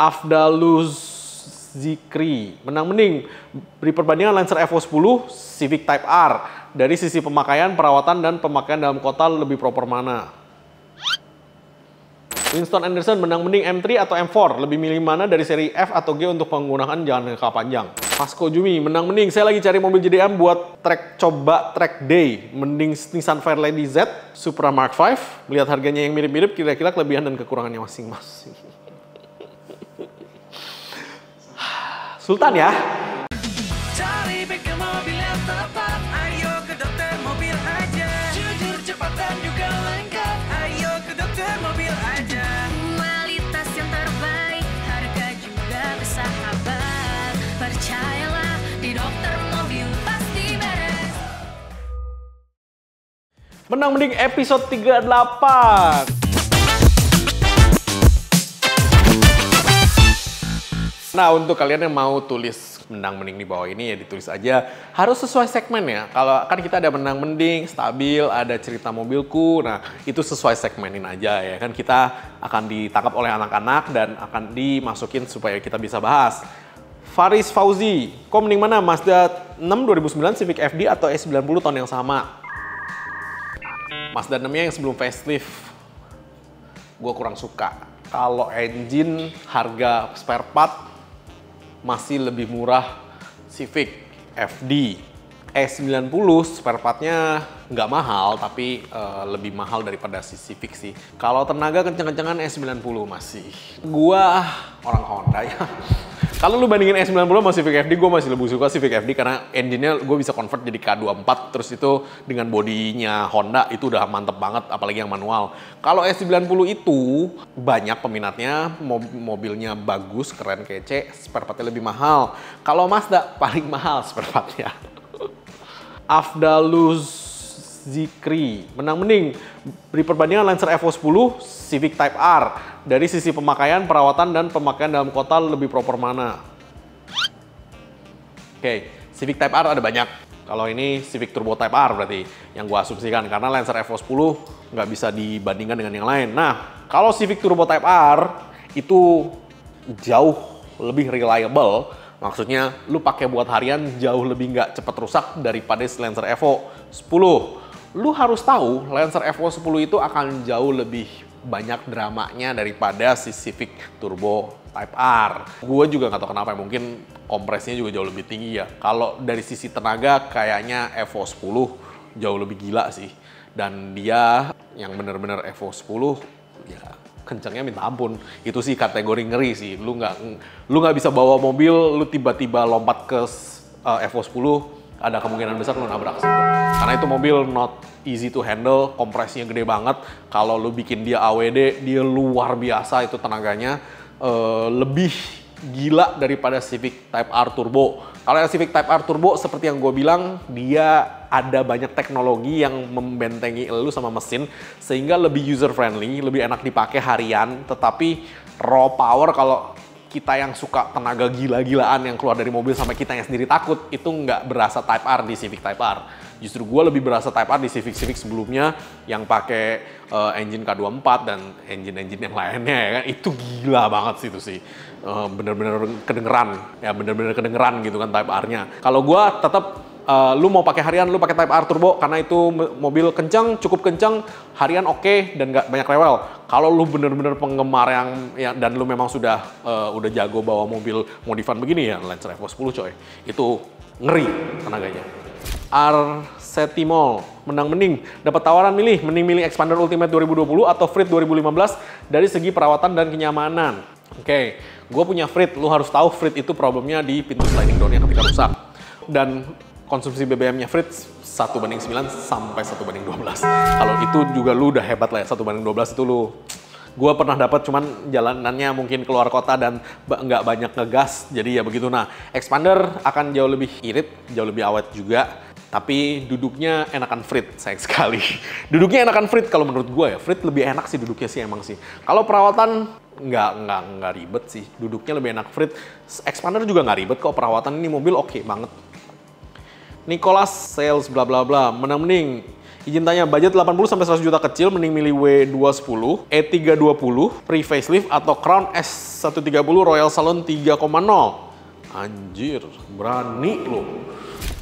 Afdalus Zikri menang mending beri perbandingan Lancer Evo 10 Civic Type R dari sisi pemakaian, perawatan, dan pemakaian dalam kota lebih proper mana? Winston Anderson menang mending M3 atau M4, lebih milih mana dari seri F atau G untuk penggunaan jalan jangka panjang? Vasco Jumi menang mending saya lagi cari mobil JDM buat coba track day, mending Nissan Fairlady Z, Supra Mark V, melihat harganya yang mirip-mirip, kira-kira kelebihan dan kekurangannya masing-masing. Sultan ya. Cari bengkel mobil yang tepat, ayo ke Dokter Mobil aja. Jujur, cepat dan juga lengkap, ayo ke Dokter Mobil aja. Kualitas yang terbaik, harga juga bersahabat. Percayalah di Dokter Mobil pasti beres. Menang mending episode 38. Nah, untuk kalian yang mau tulis menang mending di bawah ini ya ditulis aja. Harus sesuai segmen ya. Kalau kan kita ada menang mending, stabil, ada cerita mobilku. Nah, itu sesuai segmenin aja ya kan. Kita akan ditangkap oleh anak-anak dan akan dimasukin supaya kita bisa bahas. Faris Fauzi, kok mending mana? Mazda 6 2009 Civic FD atau S90 tahun yang sama? Mazda 6-nya yang sebelum facelift. Gue kurang suka. Kalau engine, harga spare part masih lebih murah Civic FD. S90 spare partnya nggak mahal, tapi lebih mahal daripada si Civic sih. Kalau tenaga kenceng-kencengan S90 masih. Gua orang Honda ya. Kalau lu bandingin S90 sama Civic FD, gue masih lebih suka Civic FD karena engine-nya gue bisa convert jadi K24, terus itu dengan bodinya Honda itu udah mantep banget, apalagi yang manual. Kalau S90 itu banyak peminatnya, mobilnya bagus, keren, kece, spare partnya lebih mahal. Kalau Mazda paling mahal spare partnya. Afdalus Zikri menang mending beri perbandingan Lancer Evo 10 Civic Type R dari sisi pemakaian, perawatan, dan pemakaian dalam kota lebih proper mana? Oke, Civic Type R ada banyak. Kalau ini Civic Turbo Type R berarti yang gue asumsikan karena Lancer Evo 10 nggak bisa dibandingkan dengan yang lain. Nah, kalau Civic Turbo Type R itu jauh lebih reliable. Maksudnya lu pakai buat harian jauh lebih nggak cepet rusak daripada Lancer Evo 10. Lu harus tahu Lancer Evo 10 itu akan jauh lebih banyak dramanya daripada si Civic Turbo Type R. Gue juga nggak tahu kenapa, mungkin kompresnya juga jauh lebih tinggi ya. Kalau dari sisi tenaga kayaknya Evo 10 jauh lebih gila sih. Dan dia yang bener-bener Evo 10 ya kencangnya minta ampun. Itu sih kategori ngeri sih. Lu nggak bisa bawa mobil, lu tiba-tiba lompat ke Evo 10, ada kemungkinan besar lu nabrak sih. Karena itu mobil not easy to handle, kompresnya gede banget. Kalau lu bikin dia AWD, dia luar biasa itu tenaganya. Lebih gila daripada Civic Type R Turbo. Kalau yang Civic Type R Turbo, seperti yang gue bilang, dia ada banyak teknologi yang membentengi lu sama mesin, sehingga lebih user friendly, lebih enak dipakai harian, tetapi raw power kalau kita yang suka tenaga gila-gilaan yang keluar dari mobil sampai kita yang sendiri takut, itu nggak berasa Type R di Civic Type R. Justru gue lebih berasa Type R di Civic sebelumnya yang pakai engine K24 dan engine-engine yang lainnya ya kan. Itu gila banget sih itu sih. Bener-bener kedengeran gitu kan Type R-nya. Kalau gue tetap lu mau pakai harian, lu pakai Type R Turbo karena itu mobil kencang, cukup kencang, harian oke, dan nggak banyak rewel. Kalau lu bener-bener penggemar yang dan lu memang sudah jago bawa mobil modifan begini ya, Lancer Evo 10 coy, itu ngeri tenaganya. Arsetimol menang mending dapat tawaran mending milih Expander Ultimate 2020 atau Freed 2015 dari segi perawatan dan kenyamanan. Oke, gue punya Freed, lu harus tahu Freed itu problemnya di pintu sliding door-nya ketika rusak. Dan konsumsi BBM-nya Freed 1/9 sampai 1/12. Kalau itu juga lu udah hebat lah ya, 1/12 itu lu. Gue pernah dapat, cuman jalanannya mungkin keluar kota dan nggak banyak ngegas, jadi ya begitu. Nah, Expander akan jauh lebih irit, jauh lebih awet juga, tapi duduknya enakan Freed, sayang sekali. Duduknya enakan Freed kalau menurut gue ya, Freed lebih enak sih duduknya sih emang sih. Kalau perawatan nggak ribet sih, duduknya lebih enak Freed. Expander juga nggak ribet kok, perawatan ini mobil oke banget. Nicholas Sales bla bla bla menang mending Izin tanya, budget 80 sampai 100 juta kecil, mending milih W210, E320, pre-facelift atau Crown S130 Royal Salon 3.0. Anjir, berani lo.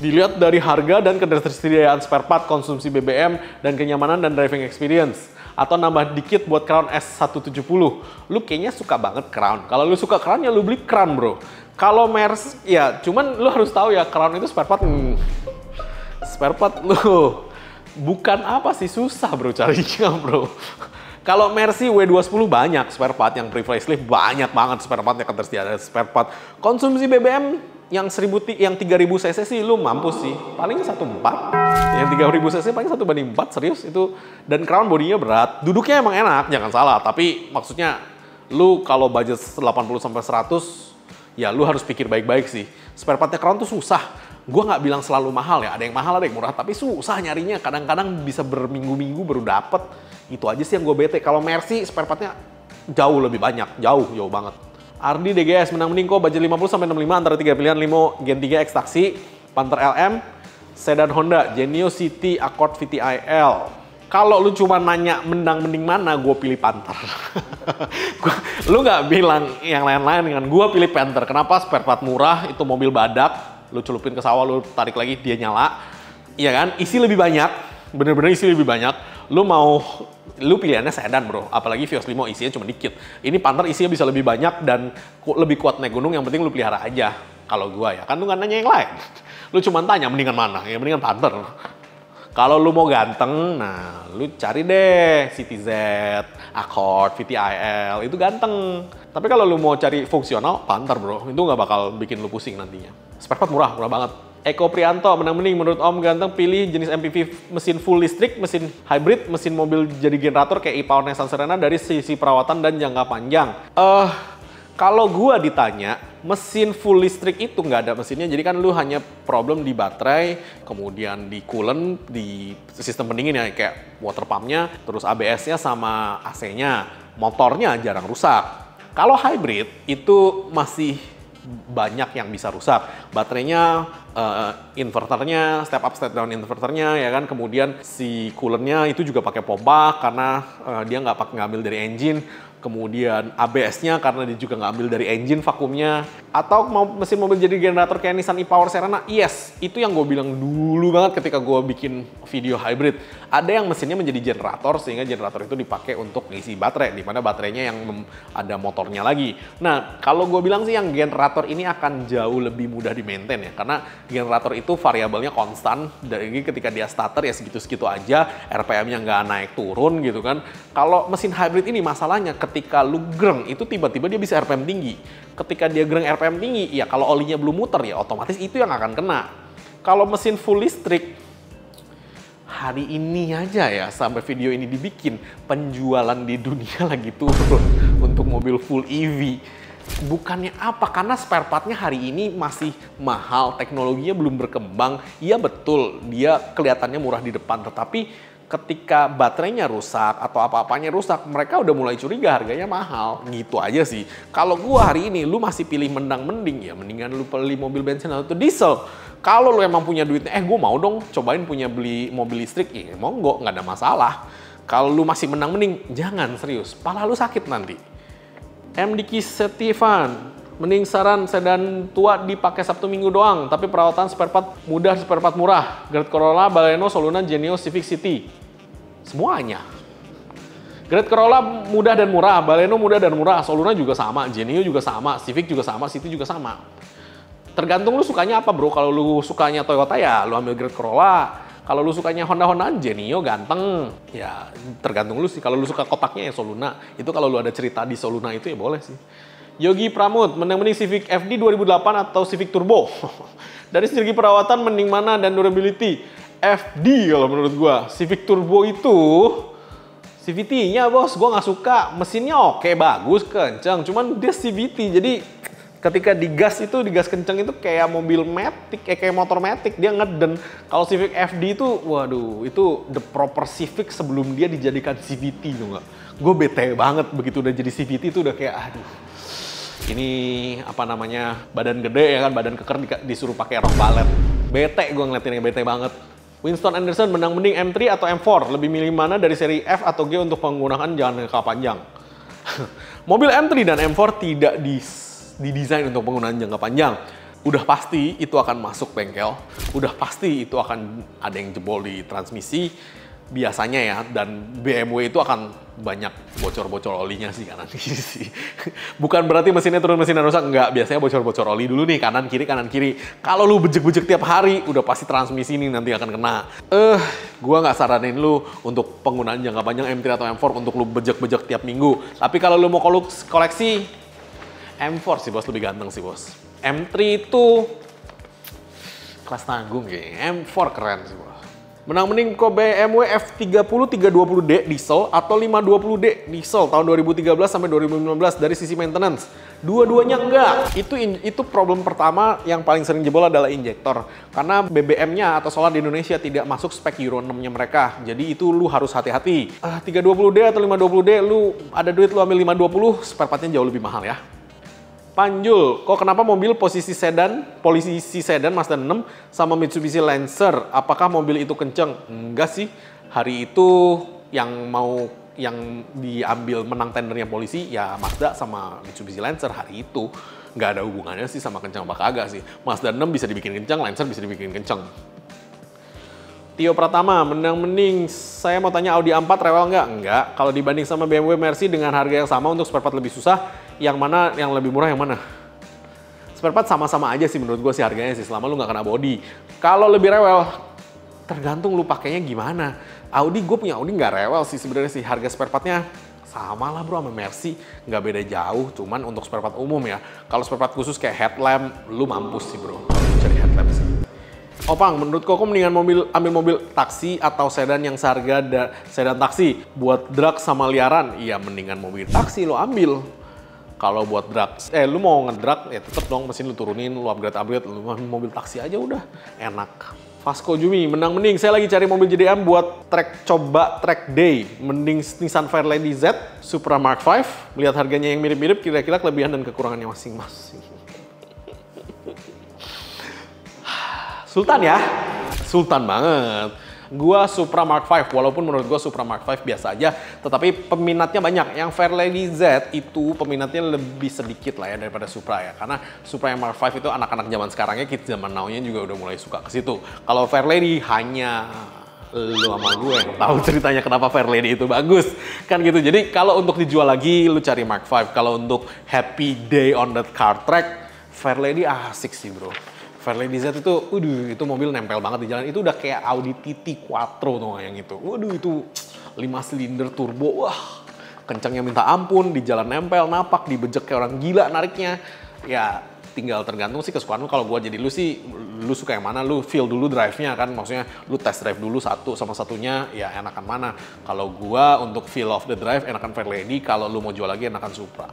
Dilihat dari harga dan ketersediaan spare part, konsumsi BBM, dan kenyamanan dan driving experience. Atau nambah dikit buat Crown S170. Lu kayaknya suka banget Crown. Kalau lu suka Crown ya lu beli Crown, bro. Kalau Mercy, ya cuman lu harus tahu ya, Crown itu spare part, spare part lu bukan apa sih, susah bro carinya bro. Kalau Mercy W210 banyak spare part, yang pre-facelift banyak banget spare part yang ketersediaan spare part. Konsumsi BBM yang 3000 cc sih lu mampus sih, paling 1.4. Yang 3000 cc paling 1/4, serius itu. Dan Crown bodinya berat, duduknya emang enak, jangan salah. Tapi maksudnya lu kalau budget 80 sampai 100, ya lu harus pikir baik-baik sih. Spare partnya Crown tuh susah. Gua nggak bilang selalu mahal ya, ada yang mahal ada yang murah, tapi susah nyarinya. Kadang-kadang bisa berminggu-minggu baru dapet. Itu aja sih yang gue bete. Kalau Mercy spare partnya jauh lebih banyak, jauh banget. Ardi DGS, mending kok budget 50 sampai 65 antara 3 pilihan: Limo Gen 3 X Taxi, Panther LM, sedan Honda, Genio City, Accord VTIL. Kalau lu cuma nanya mending mana, gue pilih Panther. Lu nggak bilang yang lain-lain kan, gue pilih Panther. Kenapa? Spare part murah, itu mobil badak, lu celupin ke sawah, lu tarik lagi, dia nyala. Iya kan? Isi lebih banyak, bener-bener isi lebih banyak. Lu pilihannya sedan bro, apalagi Vios Limo isinya cuma dikit. Ini Panther isinya bisa lebih banyak dan lebih kuat naik gunung, yang penting lu pelihara aja. Kalau gua ya, kan lu nggak nanya yang lain. Lu cuma tanya mendingan mana, ya mendingan Panther. Kalau lu mau ganteng, nah lu cari deh City Z, Accord, VTIL, itu ganteng. Tapi kalau lu mau cari fungsional, Panther bro, itu nggak bakal bikin lu pusing nantinya. Spare part murah banget. Eko Prianto, mending menurut Om ganteng pilih jenis MPV mesin full listrik, mesin hybrid, mesin mobil jadi generator kayak e-Power Nissan Serena dari sisi perawatan dan jangka panjang. Kalau gua ditanya, mesin full listrik itu nggak ada mesinnya, jadi kan lu hanya problem di baterai, kemudian di coolant, di sistem pendingin ya, kayak water pumpnya, terus ABS-nya sama AC-nya, motornya jarang rusak. Kalau hybrid itu masih banyak yang bisa rusak. Baterainya, inverternya, step up step down inverternya ya kan, kemudian si coolernya itu juga pakai pompa karena dia nggak ngambil dari engine. Kemudian ABS-nya karena dia juga nggak ambil dari engine vakumnya. Atau mau mesin mobil jadi generator kayak Nissan e-Power Serena, yes, itu yang gue bilang dulu banget ketika gue bikin video hybrid. Ada yang mesinnya menjadi generator sehingga generator itu dipakai untuk ngisi baterai, di mana baterainya yang ada motornya lagi. Nah, kalau gue bilang sih yang generator ini akan jauh lebih mudah di maintain ya, karena generator itu variabelnya konstan, dari ketika dia starter ya segitu-segitu aja, RPM-nya nggak naik turun gitu kan. Kalau mesin hybrid ini masalahnya ketika lu greng itu tiba-tiba dia bisa RPM tinggi. Ketika dia greng RPM tinggi, ya kalau olinya belum muter ya otomatis itu yang akan kena. Kalau mesin full listrik, hari ini aja ya sampai video ini dibikin, penjualan di dunia lagi turun untuk mobil full EV. Bukannya apa, karena spare partnya hari ini masih mahal, teknologinya belum berkembang. Iya betul, dia kelihatannya murah di depan, tetapi ketika baterainya rusak atau apa-apanya rusak, mereka udah mulai curiga harganya mahal. Gitu aja sih. Kalau gua hari ini, lu masih pilih mending ya mendingan lu beli mobil bensin atau diesel. Kalau lu emang punya duitnya, gua mau dong cobain beli mobil listrik, ya monggo, nggak ada masalah. Kalau lu masih mending, jangan serius, pala lu sakit nanti. MDK Stefan, mending saran sedan tua dipakai Sabtu Minggu doang, tapi perawatan spare part mudah, spare part murah. Great Corolla, Baleno, Soluna, Genio, Civic City. Semuanya. Great Corolla mudah dan murah, Baleno mudah dan murah, Soluna juga sama, Genio juga sama, Civic juga sama, City juga sama. Tergantung lu sukanya apa bro. Kalau lu sukanya Toyota ya lu ambil Great Corolla. Kalau lu sukanya Honda-Hondaan, Genio ganteng. Ya tergantung lu sih. Kalau lu suka kotaknya ya Soluna. Itu kalau lu ada cerita di Soluna itu ya boleh sih. Yogi Pramud, mending Civic FD 2008 atau Civic Turbo? Dari segi perawatan mending mana dan durability? FD kalau menurut gua. Civic Turbo itu CVT-nya bos, gua nggak suka. Mesinnya oke, bagus, kencang, cuman dia CVT. Jadi ketika digas kencang itu kayak mobil Matic, kayak motor Matic, dia ngeden. Kalau Civic FD itu, waduh, itu the proper Civic sebelum dia dijadikan CVT tuh nggak. Gue bete banget begitu udah jadi CVT itu udah kayak aduh. Ini apa namanya, badan gede ya kan, badan keker disuruh pakai rok balet. Bete gue ngeliatinnya, bete banget. Winston Anderson, menang mending M3 atau M4? Lebih milih mana dari seri F atau G untuk penggunaan jalan jangka panjang? Mobil M3 dan M4 tidak didesain untuk penggunaan jangka panjang. Udah pasti itu akan masuk bengkel, udah pasti itu akan ada yang jebol di transmisi biasanya ya, dan BMW itu akan banyak bocor-bocor olinya sih kanan kiri sih. Bukan berarti mesinnya turun mesinnya rusak, enggak, biasanya bocor-bocor oli dulu nih kanan kiri. Kalau lu bejek-bejek tiap hari, udah pasti transmisi ini nanti akan kena. Gua nggak saranin lu untuk penggunaan jangka panjang M3 atau M4 untuk lu bejek-bejek tiap minggu. Tapi kalau lu mau koleksi M4 sih bos, lebih ganteng sih bos. M3 itu kelas tanggung kayaknya, M4 keren sih bos. Menang mending kok BMW F30 320D diesel atau 520D diesel tahun 2013 sampai 2015 dari sisi maintenance. Dua-duanya enggak. Itu problem pertama yang paling sering jebol adalah injektor. Karena BBM-nya atau solar di Indonesia tidak masuk spek Euro 6-nya mereka. Jadi itu lu harus hati-hati. 320D atau 520D, lu ada duit lu ambil 520, spare part-nya jauh lebih mahal ya. Panjul, kok kenapa mobil posisi sedan Mazda 6 sama Mitsubishi Lancer? Apakah mobil itu kenceng? Enggak sih. Hari itu yang diambil menang tendernya polisi ya Mazda sama Mitsubishi Lancer hari itu. Nggak ada hubungannya sih sama kenceng apa kagak sih. Mazda 6 bisa dibikin kenceng, Lancer bisa dibikin kenceng. Tio Pratama, menang mending. Saya mau tanya Audi A4 rewel nggak? Enggak. Kalau dibanding sama BMW Mercy dengan harga yang sama untuk spare part lebih susah, yang mana yang lebih murah yang mana? Spare part sama-sama aja sih menurut gue sih harganya sih, selama lu nggak kena body. Kalau lebih rewel, tergantung lu pakainya gimana. Gue punya Audi nggak rewel sih sebenarnya sih, harga spare partnya sama lah bro sama Mercy, nggak beda jauh, cuman untuk spare part umum ya. Kalau spare part khusus kayak headlamp, lu mampus sih bro, cari headlamp sih. Opang, menurut kok mendingan ambil mobil taksi atau sedan yang seharga sedan taksi buat drag sama liaran? Iya, mendingan mobil taksi lo ambil. Kalau buat drag, lu mau ngedrag ya tetep dong mesin lu turunin, lu upgrade, lu mobil taksi aja udah enak. Vasco Jumi, menang mending. Saya lagi cari mobil JDM buat track day. Mending Nissan Fairlady Z, Supra Mark V. Melihat harganya yang mirip-mirip, kira-kira kelebihan dan kekurangannya masing-masing. Sultan ya, Sultan banget. Gua Supra Mark V, walaupun menurut gua Supra Mark V biasa aja, tetapi peminatnya banyak. Yang Fairlady Z itu peminatnya lebih sedikit lah ya daripada Supra ya, karena Supra yang Mark V itu anak-anak zaman sekarangnya, kids zaman now-nya juga udah mulai suka ke situ. Kalau Fairlady hanya lu sama gue yang tahu ceritanya kenapa Fairlady itu bagus kan gitu. Jadi kalau untuk dijual lagi lu cari Mark V. Kalau untuk happy day on that car track, Fairlady asik sih bro. Fairlady Z itu mobil nempel banget di jalan. Itu udah kayak Audi TT Quattro tuh yang itu. Itu 5 silinder turbo, wah kencangnya minta ampun, di jalan nempel, napak, dibejek kayak orang gila nariknya. Ya tinggal tergantung sih kesukaan lu. Kalau gua jadi lu sih, lu suka yang mana, lu feel dulu drive-nya kan. Maksudnya lu test drive dulu satu sama satunya, ya enakan mana. Kalau gua untuk feel of the drive enakan Fairlady, kalau lu mau jual lagi enakan Supra.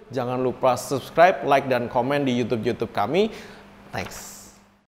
Jangan lupa subscribe, like, dan komen di YouTube kami. Thanks.